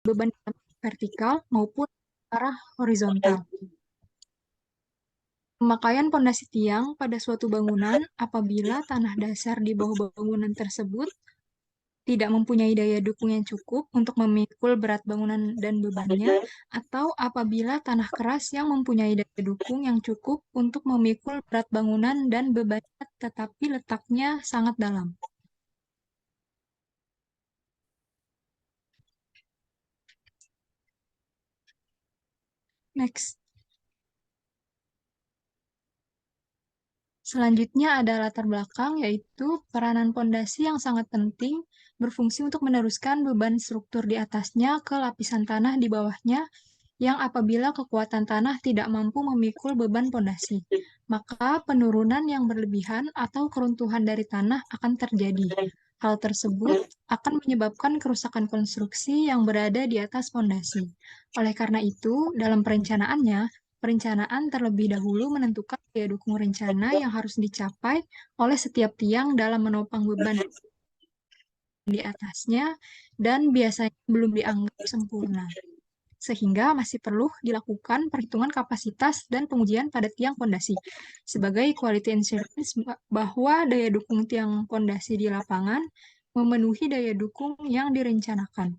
beban vertikal maupun arah horizontal. Pemakaian pondasi tiang pada suatu bangunan apabila tanah dasar di bawah bangunan tersebut tidak mempunyai daya dukung yang cukup untuk memikul berat bangunan dan bebannya, atau apabila tanah keras yang mempunyai daya dukung yang cukup untuk memikul berat bangunan dan bebannya tetapi letaknya sangat dalam. Next. Selanjutnya ada latar belakang, yaitu peranan pondasi yang sangat penting berfungsi untuk meneruskan beban struktur di atasnya ke lapisan tanah di bawahnya yang apabila kekuatan tanah tidak mampu memikul beban pondasi, maka penurunan yang berlebihan atau keruntuhan dari tanah akan terjadi. Hal tersebut akan menyebabkan kerusakan konstruksi yang berada di atas pondasi. Oleh karena itu, dalam perencanaan terlebih dahulu menentukan daya dukung rencana yang harus dicapai oleh setiap tiang dalam menopang beban di atasnya dan biasanya belum dianggap sempurna, sehingga masih perlu dilakukan perhitungan kapasitas dan pengujian pada tiang pondasi sebagai quality assurance bahwa daya dukung tiang pondasi di lapangan memenuhi daya dukung yang direncanakan.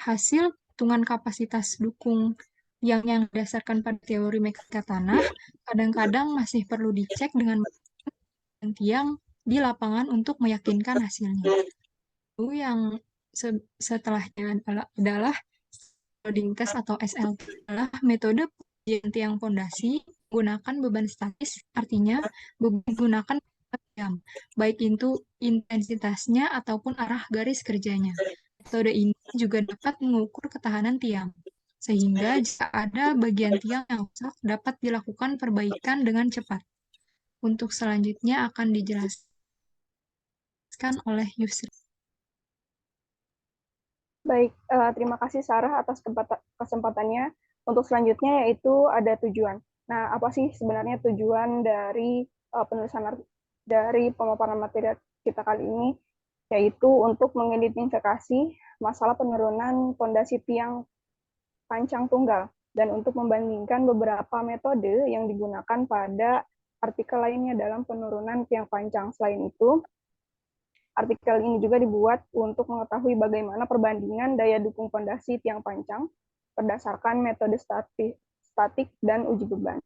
Hasil hitungan kapasitas dukung yang didasarkan pada teori mekanika tanah kadang-kadang masih perlu dicek dengan tiang di lapangan untuk meyakinkan hasilnya. Lalu yang setelahnya adalah loading test atau SLT adalah metode pengujian tiang pondasi menggunakan beban statis, artinya beban digunakan tiang, baik itu intensitasnya ataupun arah garis kerjanya. Metode ini juga dapat mengukur ketahanan tiang, sehingga jika ada bagian tiang yang rusak dapat dilakukan perbaikan dengan cepat. Untuk selanjutnya akan dijelaskan oleh Yusri. Baik, terima kasih Sarah atas kesempatannya. Untuk selanjutnya yaitu ada tujuan. Nah, apa sih sebenarnya tujuan dari penulisan dari pemaparan materi kita kali ini? Yaitu untuk mengidentifikasi masalah penurunan pondasi tiang pancang tunggal dan untuk membandingkan beberapa metode yang digunakan pada artikel lainnya dalam penurunan tiang pancang. Selain itu, artikel ini juga dibuat untuk mengetahui bagaimana perbandingan daya dukung pondasi tiang pancang berdasarkan metode statik dan uji beban.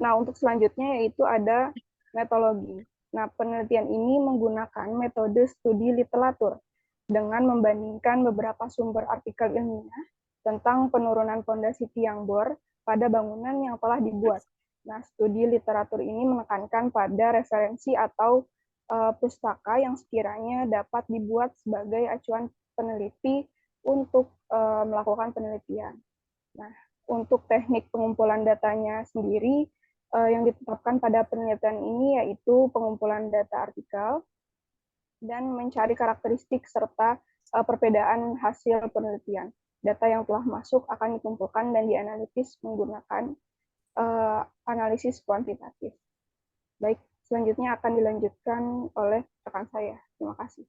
Nah, untuk selanjutnya yaitu ada metodologi. Nah, penelitian ini menggunakan metode studi literatur dengan membandingkan beberapa sumber artikel ilmiah tentang penurunan pondasi tiang bor pada bangunan yang telah dibuat. Nah, studi literatur ini menekankan pada referensi atau pustaka yang sekiranya dapat dibuat sebagai acuan peneliti untuk melakukan penelitian. Nah, untuk teknik pengumpulan datanya sendiri yang ditetapkan pada penelitian ini yaitu pengumpulan data artikel dan mencari karakteristik serta perbedaan hasil penelitian. Data yang telah masuk akan dikumpulkan dan dianalisis menggunakan analisis kuantitatif. Baik, selanjutnya akan dilanjutkan oleh rekan saya. Terima kasih.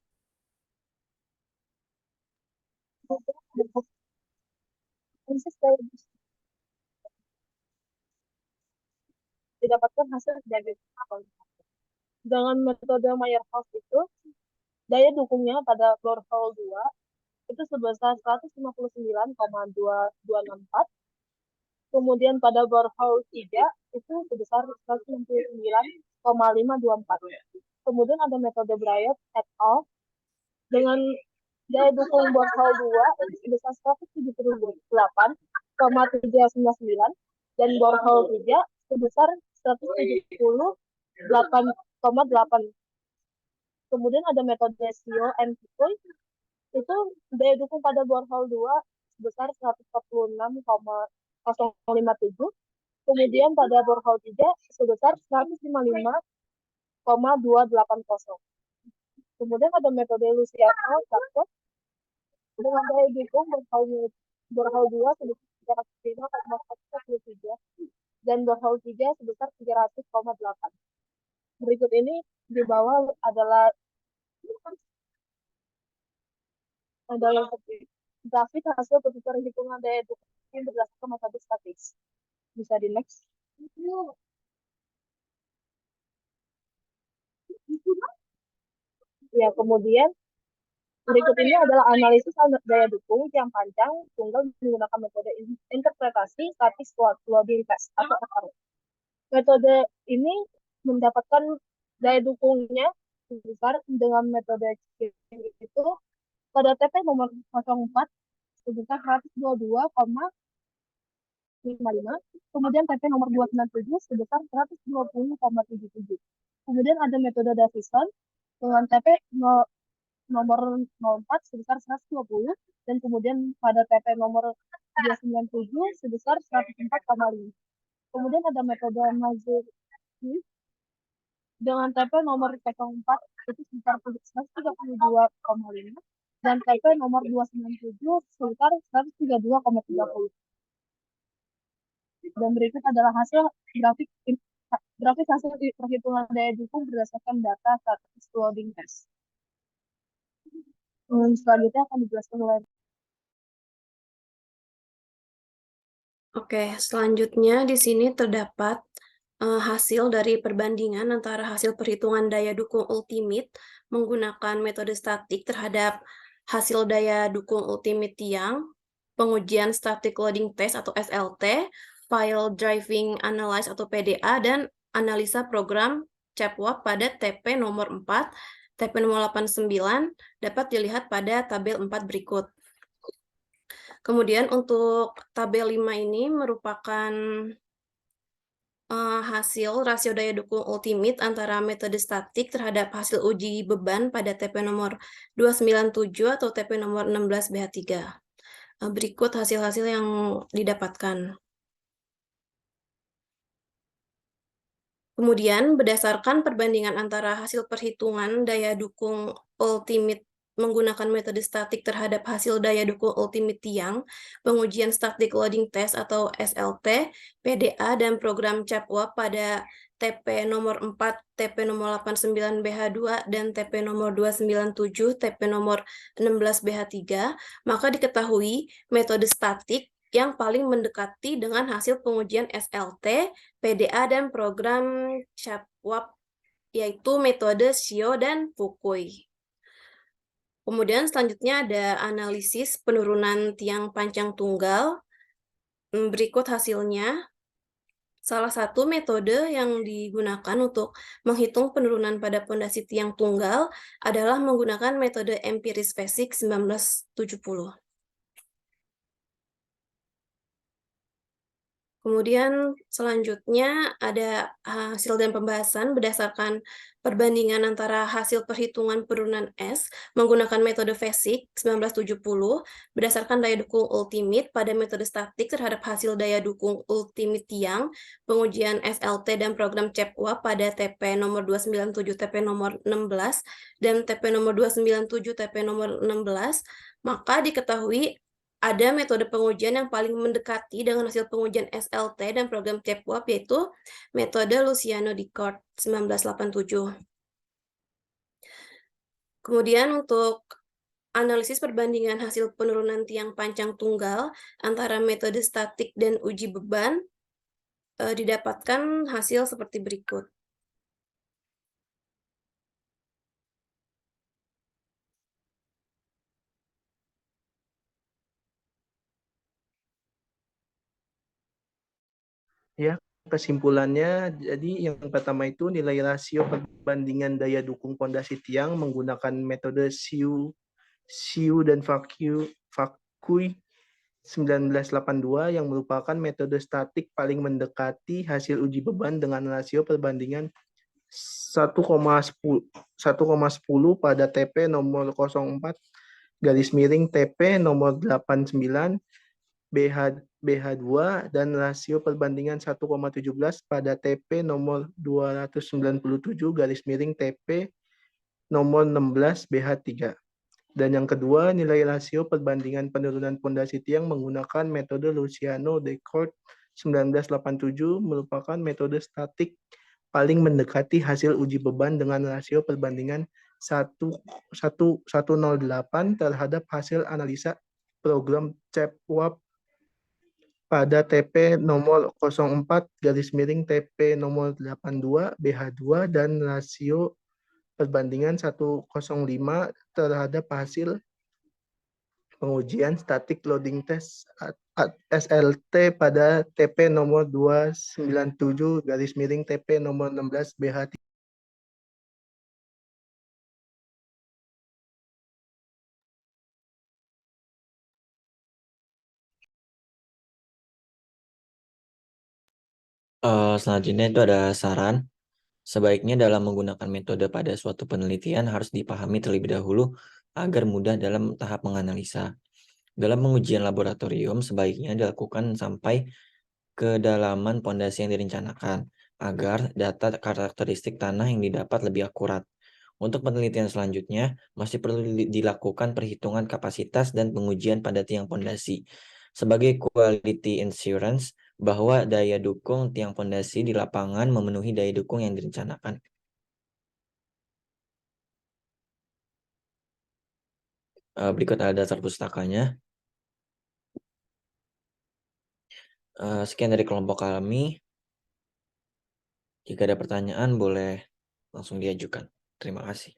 Didapatkan hasil dari dengan metode Meyerhof itu daya dukungnya pada borehole 2 itu sebesar 159,264. Kemudian pada borehole 3 itu sebesar 169,524. Kemudian ada metode Bryant et al. Dengan daya dukung borehole 2 itu sebesar 178,399 dan borehole 3 sebesar 178,8. Kemudian ada metode SEO and Kikui, itu daya dukung pada borehole 2 sebesar 146,057. Kemudian pada borehole 3 sebesar 155,280. Kemudian ada metode Luciano Sarko dengan daya dukung borehole 2 sebesar 305,143 dan borehole 3 sebesar 300,8. Berikut ini di bawah adalah Ada yang grafik hasil perhitungan daya dukung berdasarkan metode statis. Bisa di next. Ya, kemudian berikut ini adalah analisis daya dukung yang panjang tunggal menggunakan metode interpretasi statis loading test atau SLT. Metode ini mendapatkan daya dukungnya besar dengan metode itu pada TP nomor 04 sebesar 122,55, kemudian TP nomor 297 sebesar 120,77. Kemudian ada metode Davison dengan TP nomor 04 sebesar 120 dan kemudian pada TP nomor 297 sebesar 104,5. Kemudian ada metode Mazur dengan TP nomor 04 itu sebesar 132,5 dan TP nomor 297 sebesar 132,30. Dan berikut adalah hasil grafik hasil perhitungan daya dukung berdasarkan data status loading test. Selanjutnya akan dijelaskan oleh. Oke, selanjutnya di sini terdapat hasil dari perbandingan antara hasil perhitungan daya dukung ultimate menggunakan metode statik terhadap hasil daya dukung ultimate tiang, pengujian static loading test atau SLT, file driving analyze atau PDA, dan analisa program ChapWap pada TP nomor 4, TP nomor 89 dapat dilihat pada tabel 4 berikut. Kemudian untuk tabel 5 ini merupakan hasil rasio daya dukung ultimate antara metode statik terhadap hasil uji beban pada TP nomor 297 atau TP nomor 16 BH3. Berikut hasil-hasil yang didapatkan. Kemudian berdasarkan perbandingan antara hasil perhitungan daya dukung ultimate menggunakan metode statik terhadap hasil daya dukung ultimate tiang, pengujian static loading test atau SLT, PDA, dan program ChapWap pada TP nomor 4, TP nomor 89 BH2, dan TP nomor 297, TP nomor 16 BH3, maka diketahui metode statik yang paling mendekati dengan hasil pengujian SLT, PDA, dan program ChapWap, yaitu metode Shio dan Fukui. Kemudian selanjutnya ada analisis penurunan tiang panjang tunggal. Berikut hasilnya. Salah satu metode yang digunakan untuk menghitung penurunan pada pondasi tiang tunggal adalah menggunakan metode empiris Vesic 1970. Kemudian selanjutnya ada hasil dan pembahasan berdasarkan perbandingan antara hasil perhitungan penurunan S menggunakan metode Vesic 1970 berdasarkan daya dukung ultimate pada metode statik terhadap hasil daya dukung ultimate tiang, pengujian SLT dan program ChapWap pada TP nomor 297 TP nomor 16 dan TP nomor 297 TP nomor 16, maka diketahui ada metode pengujian yang paling mendekati dengan hasil pengujian SLT dan program ChapWap, yaitu metode Luciano-Dicort 1987. Kemudian untuk analisis perbandingan hasil penurunan tiang panjang tunggal antara metode statik dan uji beban didapatkan hasil seperti berikut. Ya, kesimpulannya, jadi yang pertama itu nilai rasio perbandingan daya dukung pondasi tiang menggunakan metode Siu dan Fukui 1982 yang merupakan metode statik paling mendekati hasil uji beban dengan rasio perbandingan 1,10 pada TP nomor 04 garis miring TP nomor 89 BH2 dan rasio perbandingan 1,17 pada TP nomor 297 garis miring TP nomor 16 BH3. Dan yang kedua, nilai rasio perbandingan penurunan pondasi tiang menggunakan metode Luciano-Dicort 1987 merupakan metode statik paling mendekati hasil uji beban dengan rasio perbandingan 1108 terhadap hasil analisa program CEPWAP pada TP nomor 04 TP nomor 82 BH2 dan rasio perbandingan 105 terhadap hasil pengujian static loading test SLT pada TP nomor 297 TP nomor 16 BH. Selanjutnya itu ada saran. Sebaiknya dalam menggunakan metode pada suatu penelitian harus dipahami terlebih dahulu agar mudah dalam tahap menganalisa. Dalam pengujian laboratorium sebaiknya dilakukan sampai kedalaman pondasi yang direncanakan agar data karakteristik tanah yang didapat lebih akurat. Untuk penelitian selanjutnya masih perlu dilakukan perhitungan kapasitas dan pengujian pada tiang pondasi sebagai quality assurance bahwa daya dukung tiang pondasi di lapangan memenuhi daya dukung yang direncanakan. Berikut ada dasar pustakanya. Sekian dari kelompok kami. Jika ada pertanyaan boleh langsung diajukan. Terima kasih.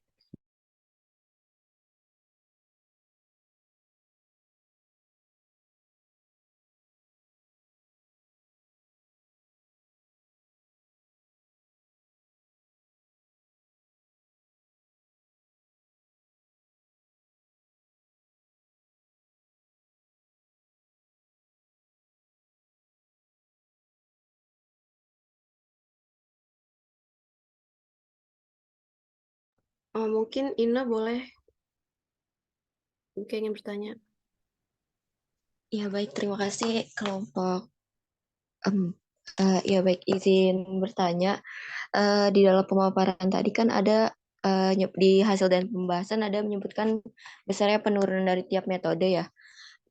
Mungkin Ina boleh jika ingin bertanya. Ya baik, terima kasih kelompok. Ya baik, izin bertanya. Di dalam pemaparan tadi kan ada di hasil dan pembahasan ada menyebutkan besarnya penurunan dari tiap metode ya.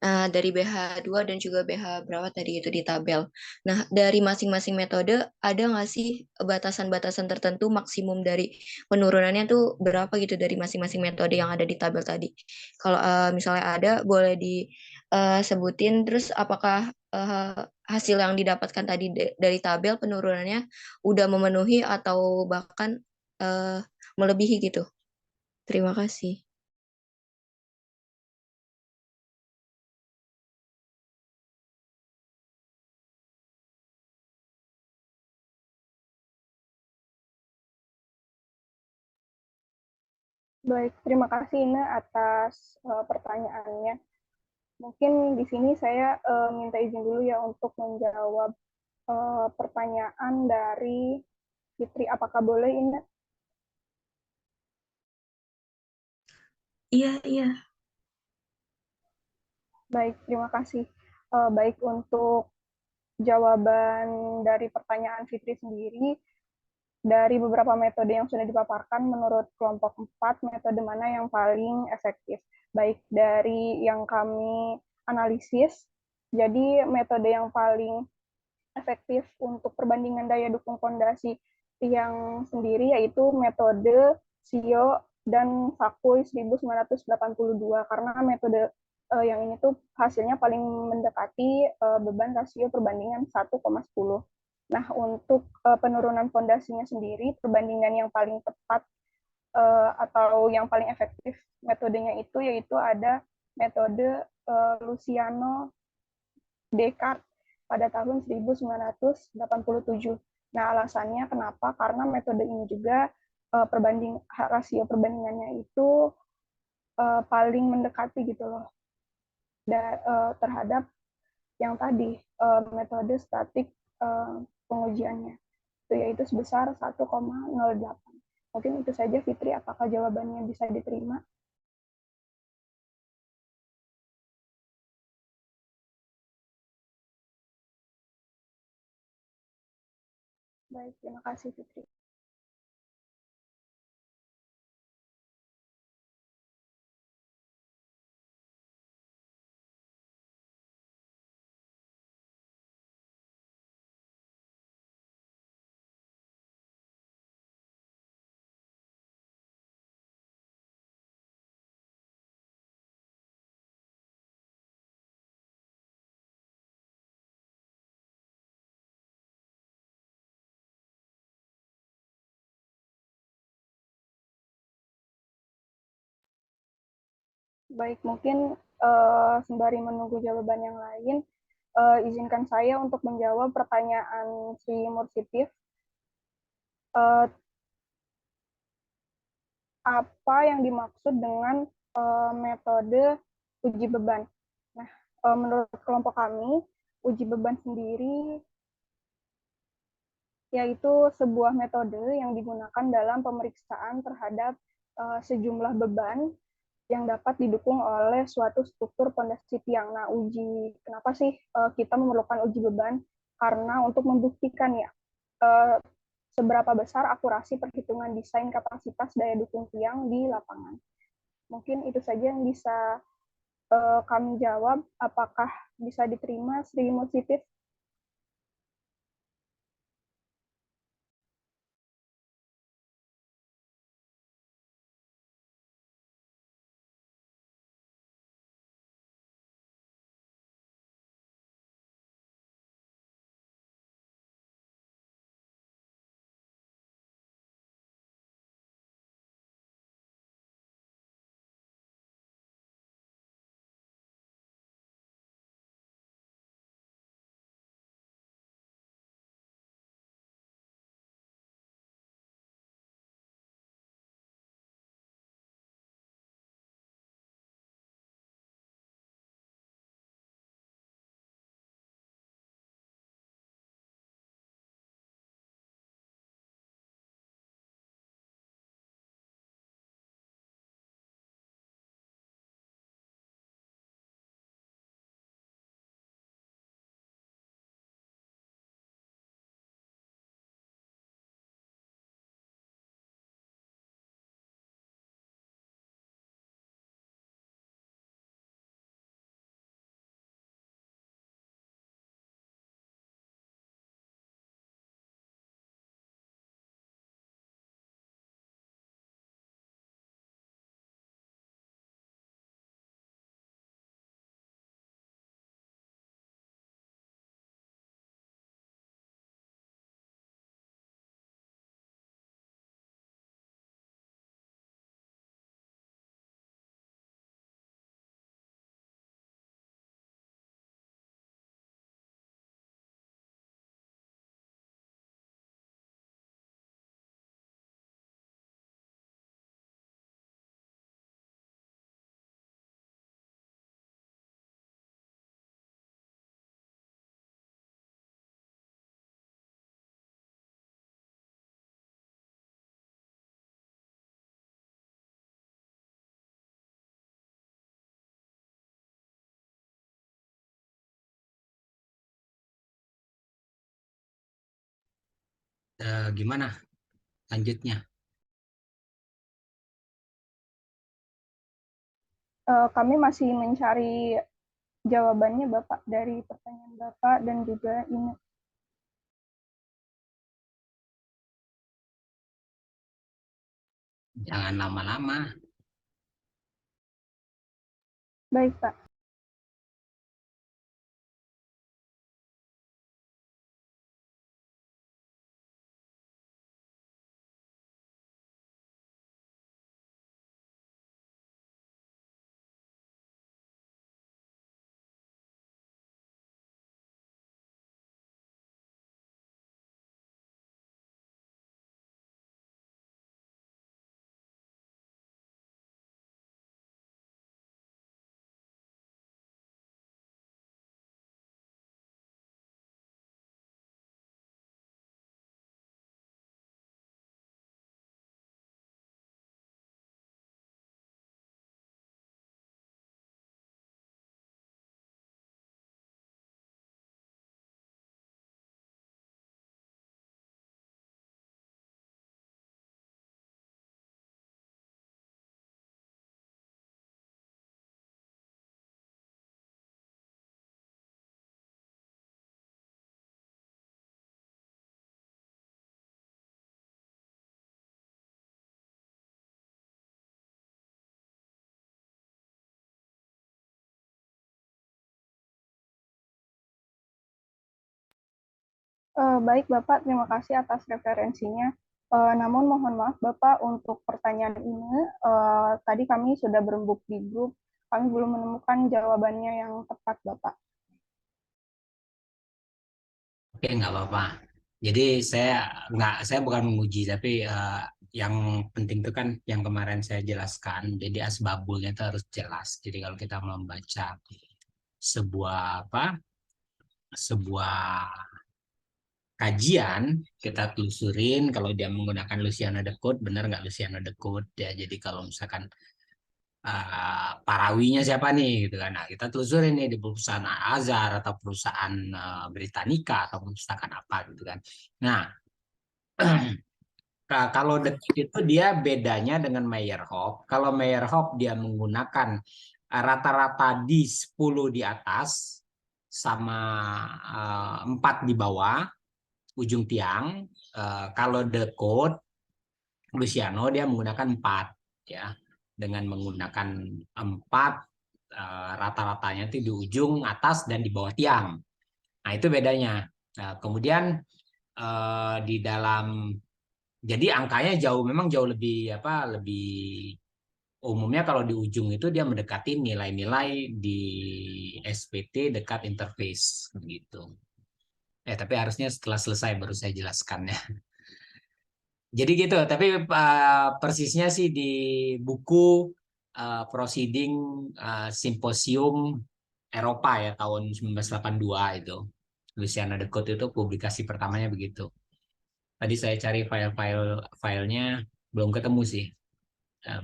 Dari BH2 dan juga BH berapa tadi itu di tabel. Nah, dari masing-masing metode ada nggak sih batasan-batasan tertentu maksimum dari penurunannya tuh berapa gitu dari masing-masing metode yang ada di tabel tadi? Kalau misalnya ada, boleh disebutin. Terus apakah hasil yang didapatkan tadi dari tabel penurunannya udah memenuhi atau bahkan melebihi gitu? Terima kasih. Baik, terima kasih Ina atas pertanyaannya. Mungkin di sini saya minta izin dulu ya untuk menjawab pertanyaan dari Fitri. Apakah boleh Ina? Iya, iya. Baik, terima kasih. Baik, untuk jawaban dari pertanyaan Fitri sendiri, dari beberapa metode yang sudah dipaparkan, menurut kelompok 4, metode mana yang paling efektif? Baik dari yang kami analisis, jadi metode yang paling efektif untuk perbandingan daya dukung fondasi tiang sendiri yaitu metode SIO dan Fakui 1982, karena metode yang ini tuh hasilnya paling mendekati beban rasio perbandingan 1,10. Nah, untuk penurunan fondasinya sendiri, perbandingan yang paling tepat atau yang paling efektif metodenya itu yaitu ada metode Luciano Descartes pada tahun 1987. Nah, alasannya kenapa? Karena metode ini juga rasio perbandingannya itu paling mendekati gitu loh terhadap yang tadi metode statik pengujiannya, itu yaitu sebesar 1,08. Mungkin itu saja Fitri, apakah jawabannya bisa diterima? Baik, terima kasih Fitri. Baik, mungkin sembari menunggu jawaban yang lain, izinkan saya untuk menjawab pertanyaan Sri Mursitif. Apa yang dimaksud dengan metode uji beban? Nah, menurut kelompok kami, uji beban sendiri yaitu sebuah metode yang digunakan dalam pemeriksaan terhadap sejumlah beban yang dapat didukung oleh suatu struktur pondasi tiang. Nah, kenapa sih kita memerlukan uji beban? Karena untuk membuktikan ya seberapa besar akurasi perhitungan desain kapasitas daya dukung tiang di lapangan. Mungkin itu saja yang bisa kami jawab. Apakah bisa diterima, Sri Musitif? Gimana lanjutnya? Kami masih mencari jawabannya Bapak dari pertanyaan Bapak dan juga ini. Jangan lama-lama. Baik, Pak. Baik Bapak, terima kasih atas referensinya. Namun mohon maaf Bapak untuk pertanyaan ini, tadi kami sudah berembuk di grup kami belum menemukan jawabannya yang tepat, Bapak. Oke, nggak apa-apa. Jadi saya bukan menguji, tapi yang penting itu kan yang kemarin saya jelaskan. Jadi asbabulnya itu harus jelas. Jadi kalau kita membaca sebuah kajian, kita telusurin kalau dia menggunakan Luciano de Code, benar nggak Luciano de Code ya. Jadi kalau misalkan parawinya siapa nih gitu kan. Nah, kita telusurin nih di perusahaan Azhar atau perusahaan Britannica atau perusahaan apa gitu kan. Nah, kalau The Code itu dia bedanya dengan Meyerhoff. Kalau Meyerhoff dia menggunakan rata-rata di 10 di atas sama 4 di bawah ujung tiang. Kalau The Code Luciano dia menggunakan 4 ya. Dengan menggunakan 4 rata-ratanya itu di ujung atas dan di bawah tiang. Nah, itu bedanya. Nah, kemudian di dalam jadi angkanya memang jauh lebih lebih umumnya kalau di ujung itu dia mendekati nilai-nilai di SPT dekat interface gitu. Tapi harusnya setelah selesai baru saya jelaskan ya. Jadi gitu, tapi persisnya sih di buku Proceeding Simposium Eropa ya tahun 1982 itu. Luciano de Code itu publikasi pertamanya begitu. Tadi saya cari filenya belum ketemu sih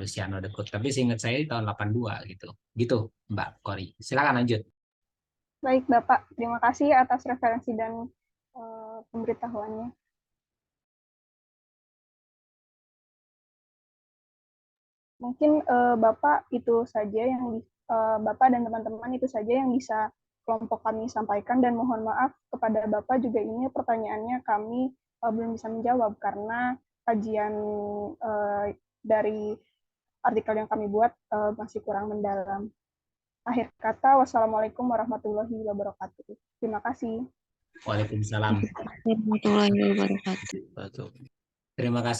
Luciano de Code, tapi seingat saya di tahun 82 gitu. Gitu, Mbak Kori. Silakan lanjut. Baik, Bapak. Terima kasih atas referensi dan pemberitahuannya. Mungkin Bapak itu saja yang Bapak dan teman-teman itu saja yang bisa kelompok kami sampaikan, dan mohon maaf kepada Bapak juga ini pertanyaannya kami belum bisa menjawab karena kajian dari artikel yang kami buat masih kurang mendalam. Akhir kata, wassalamualaikum warahmatullahi wabarakatuh. Terima kasih. Waalaikumsalam. Warahmatullahi wabarakatuh. Terima kasih.